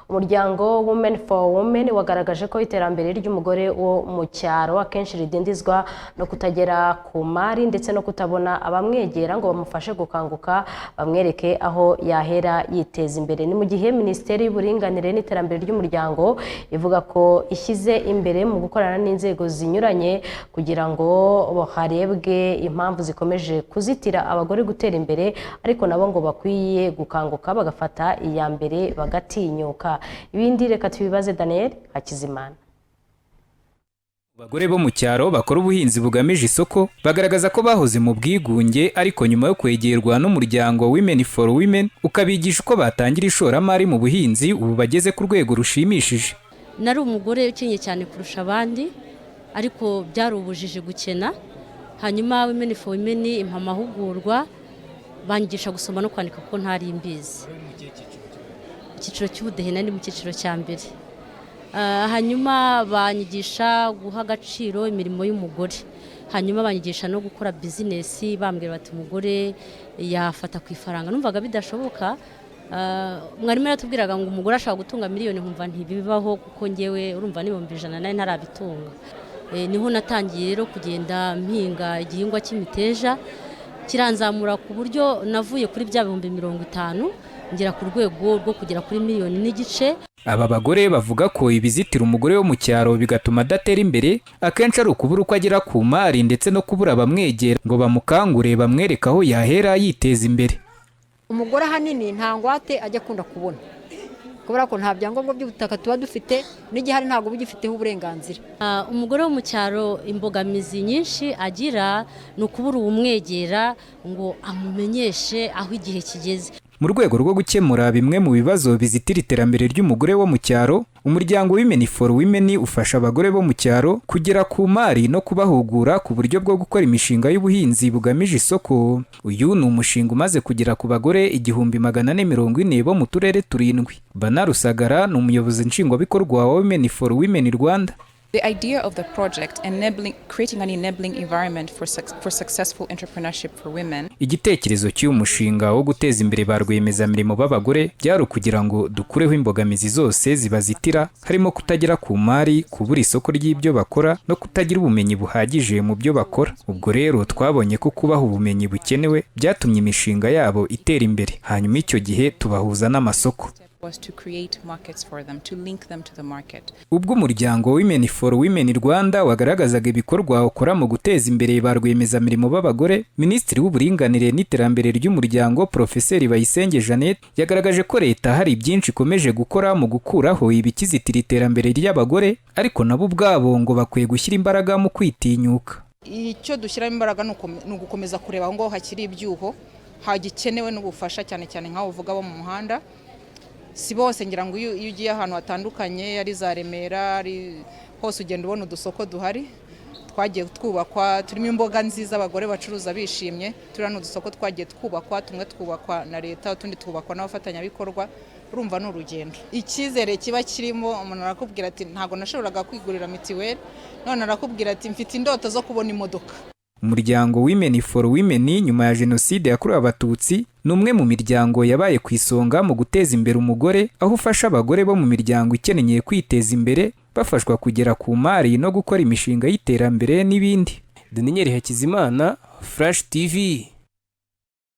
Umuryango Women for Women wagaragaje ko iterambere ry'umugore wo mu cyaro akenshi ridindizwa no kutagera ku mari ndetse no kutabona abamwegera ngo bamufashe gukanguka bamwereke aho yahera yiteza imbere. Ni mu gihe Minisiteri y'Uburinganire n'Iterambere ry'Umuryango ivuga ko ishyize imbere mu gukorana n'inzego zinyuranye kugira ngo harebwe impamvu zikomeje kuzitira abagore gutera imbere, ariko nabo ngo bakwiye gukanguka bagafata iya mbere bagatinyuka. Ibindi reka tubibaze Daniel Hakizimana. Abagore bo mu cyaro bakora ubuhinzi bugamije isoko bagaragaza ko bahoze mu bwigunge, ariko nyuma yo kwegerwa n'umuryango Women for Women ukabigisha uko batangira ishoramari mu buhinzi, ubu bageze ku rwego rushimishije. Nari umugore ukenye cyane kurusha abandi, ariko byari ubujiji gukena. Hanyuma Women for Women impa amahugurwa, banyigisha gusoma no kwandika kuko ntari mbizi. Icyiciro cy'ubudehe nari mu cyiciro cya mbere. Hanyuma banyigisha guha agaciro imirimo y'umugore. Hanyuma banyigisha no gukora business, bambwira bati umugore yafata ku ifaranga. Numvaga bidashoboka. Mwarimu yaratubwiraga ngo umugore ashaka gutunga miliyoni, nkumva ntibibaho kuko ngewe urumva n'ibihumbi 100 nari ntarabitunga. Niho natangiye rero kugenda mpinga igihingwa cy'imiteja, kiranzamura ku buryo navuye kuri bya bihumbi 50 ngera ku rwego rwo kugera kuri 1,5 miliyoni. Aba bagore bavuga ko ibizitira umugore wo mu cyaro bigatuma adatera imbere, akenshi ari ukubura uko agera ku mari ndetse no kubura bamwegera ngo bamukangure bamwereka aho yahera yiteza imbere. Umugore ahanini nta ngwate ajya akunda kubona, kubera ko nta byangombwa by'ubutaka tuba dufite, n'igihari ntabwo bugifiteho uburenganzira. Umugore wo mu cyaro imbogamizi nyinshi agira ni ukubura umwegera ngo amumenyeshe aho igihe kigeze. Mu rwego rwo gukemura bimwe mu bibazo bizitira iterambere ry'umugore wo mu cyaro, umuryango Women for Women ufasha abagore bo mu cyaro kugera ku mari no kubahugura ku buryo bwo gukora imishinga y'ubuhinzi bugamije isoko. Uyu ni umushinga umaze kugera ku bagore 1440 bo mu turere 7. Bana Rusagara ni umuyobozi nshingwabikorwa wa Women for Women Rwanda. The idea of the project creating an enabling environment for successful entrepreneurship for women. Igitekerezo cy'umushinga wo guteza imbere ba rwiyemezamirimo b'abagore byari ukugira ngo dukureho imbogamizi zose zibazitira, harimo kutagera ku mari, kubura isoko ry'ibyo bakora no kutagira ubumenyi buhagije mu byo bakora. Ubwo rero twabonye ko kubaha ubumenyi bukenewe byatumye imishinga yabo itera imbere, hanyuma icyo gihe tubahuza n'amasoko. Ubwo umuryango Women for Women Rwanda wagaragazaga ibikorwa ukora mu guteza imbere ba rwiyemezamirimo b'abagore, Minisitiri w'Uburinganire n'Iterambere ry'Umuryango Profeseri Bayisenge Jeannette yagaragaje ko leta hari byinshi ikomeje gukora mu gukuraho ibikizitira iterambere ry'abagore, ariko nabo ubwabo ngo bakwiye gushyira imbaraga mu kwitinyuka. Icyo dushyiramo imbaraga ni ugukomeza kureba ngo hakiri ibyuho, hagikenewe n'ubufasha cyane cyane nk'aho uvuga bo mu muhanda. Si bose ngira ngo iyo ugiye ahantu hatandukanye ari za Remera ari hose ugenda ubona udusoko duhari twagiye twubakwa, turimo imboga nziza abagore bacuruza bishimye. Turano udusoko twagiye twubakwa, tumwe twubakwa na leta, utundi twubakwa n'abafatanyabikorwa. Urumva ni urugendo. Icyizere kiba kirimo, umuntu arakubwira ati ntago nashoboraga kwigurira mitiweli, none arakubwira ati mfite indoto zo kubona imodoka. Umuryango Women for Women nyuma ya Jenoside yakorewe Abatutsi ni umwe mu miryango yabaye ku isonga mu guteza imbere umugore, aho ufasha abagore bo mu miryango ikeneye kwiteza imbere bafashwa kugera ku mari no gukora imishinga y'iterambere n'ibindi. Daniel Hakizimana, Flash TV.